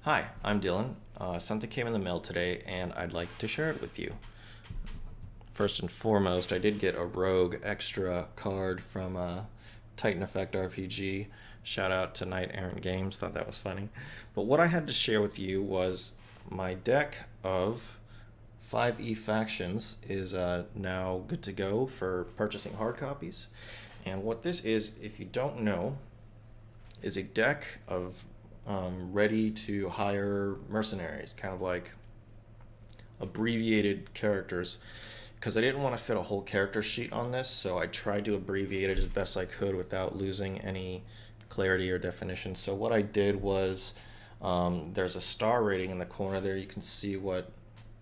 Hi, I'm Dylan. Something came in the mail today and I'd like to share it with you. First and foremost, I did get a Rogue extra card from Titan Effect RPG. Shout out to Night Errant Games, thought that was funny. But what I had to share with you was my deck of 5eFacts is now good to go for purchasing hard copies. And what this is, if you don't know, is a deck of ready to hire mercenaries, kind of like abbreviated characters, because I didn't want to fit a whole character sheet on this, so I tried to abbreviate it as best I could without losing any clarity or definition. So what I did was, there's a star rating in the corner there. You can see what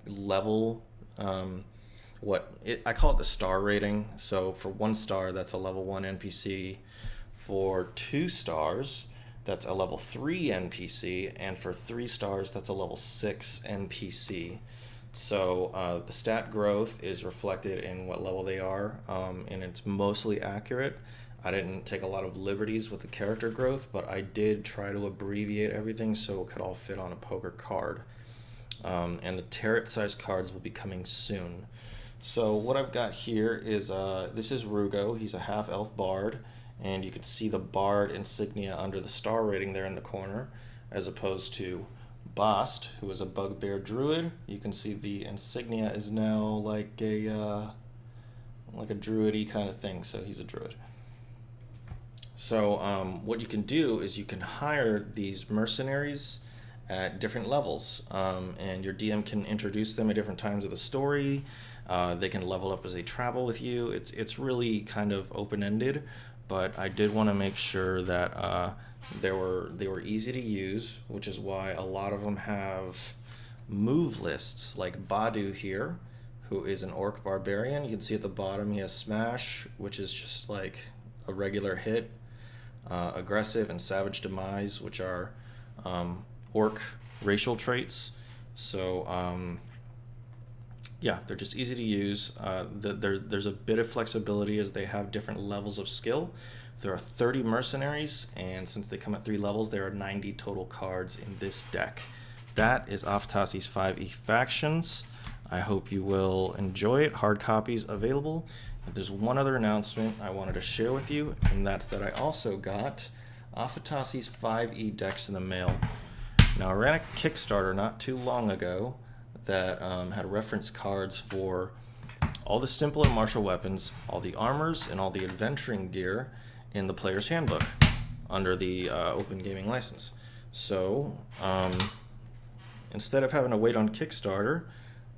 level, I call it the star rating. So for 1 star, that's a level 1 NPC. For 2 stars, that's a level 3 NPC, and for 3 stars, that's a level 6 NPC. So the stat growth is reflected in what level they are, and it's mostly accurate. I didn't take a lot of liberties with the character growth, but I did try to abbreviate everything so it could all fit on a poker card. And the Tarot size cards will be coming soon. So what I've got here is, this is Rugo. He's a half-elf bard. And you can see the bard insignia under the star rating there in the corner, as opposed to Bast, who is a bugbear druid. You can see the insignia is now like a druid-y kind of thing, so he's a druid. So what you can do is you can hire these mercenaries at different levels, and your DM can introduce them at different times of the story. They can level up as they travel with you. It's really kind of open-ended. But I did want to make sure that they were easy to use, which is why a lot of them have move lists, like Badu here, who is an orc barbarian. You can see at the bottom he has Smash, which is just like a regular hit, Aggressive and Savage Demise, which are orc racial traits. So yeah, they're just easy to use. There's a bit of flexibility as they have different levels of skill. There are 30 mercenaries, and since they come at 3 levels, there are 90 total cards in this deck. That is Afatasi's 5eFacts. I hope you will enjoy it. Hard copies available. But there's one other announcement I wanted to share with you, and that's that I also got Afatasi's 5eDecks in the mail. Now, I ran a Kickstarter not too long ago that had reference cards for all the simple and martial weapons, all the armors, and all the adventuring gear in the player's handbook under the open gaming license. So instead of having to wait on Kickstarter,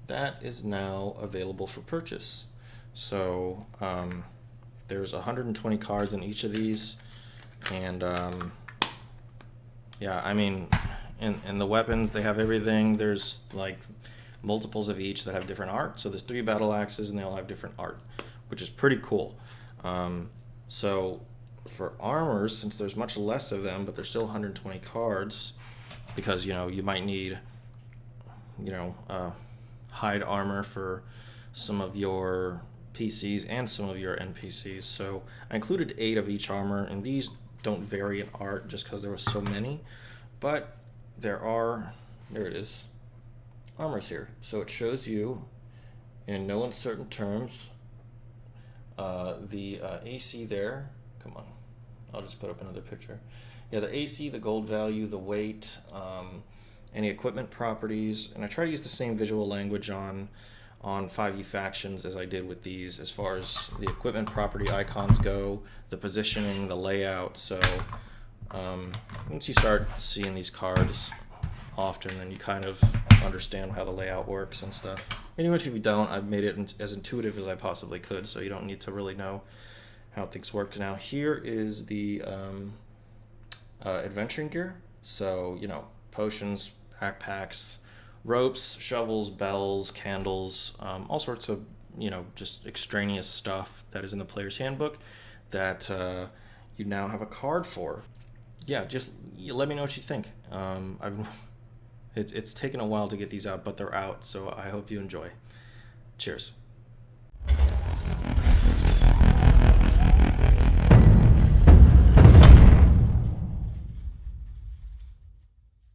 that is now available for purchase. So there's 120 cards in each of these, and yeah, I mean, in the weapons, they have everything. There's like multiples of each that have different art. So there's 3 battle axes and they all have different art, which is pretty cool. So for armors, since there's much less of them, but there's still 120 cards, because you might need hide armor for some of your PCs and some of your NPCs. So I included 8 of each armor, and these don't vary in art just because there were so many, but there it is, armors here. So it shows you in no uncertain terms the AC there. Come on, I'll just put up another picture. Yeah, the AC, the gold value, the weight, any equipment properties, and I try to use the same visual language on 5eFacts as I did with these, as far as the equipment property icons go, the positioning, the layout. So once you start seeing these cards often, then you kind of understand how the layout works and stuff. And even if you don't, I've made it as intuitive as I possibly could, so you don't need to really know how things work. Now here is the adventuring gear. So potions, backpacks, ropes, shovels, bells, candles, all sorts of just extraneous stuff that is in the player's handbook that you now have a card for. Yeah, just let me know what you think. It's taken a while to get these out, but they're out, so I hope you enjoy. Cheers.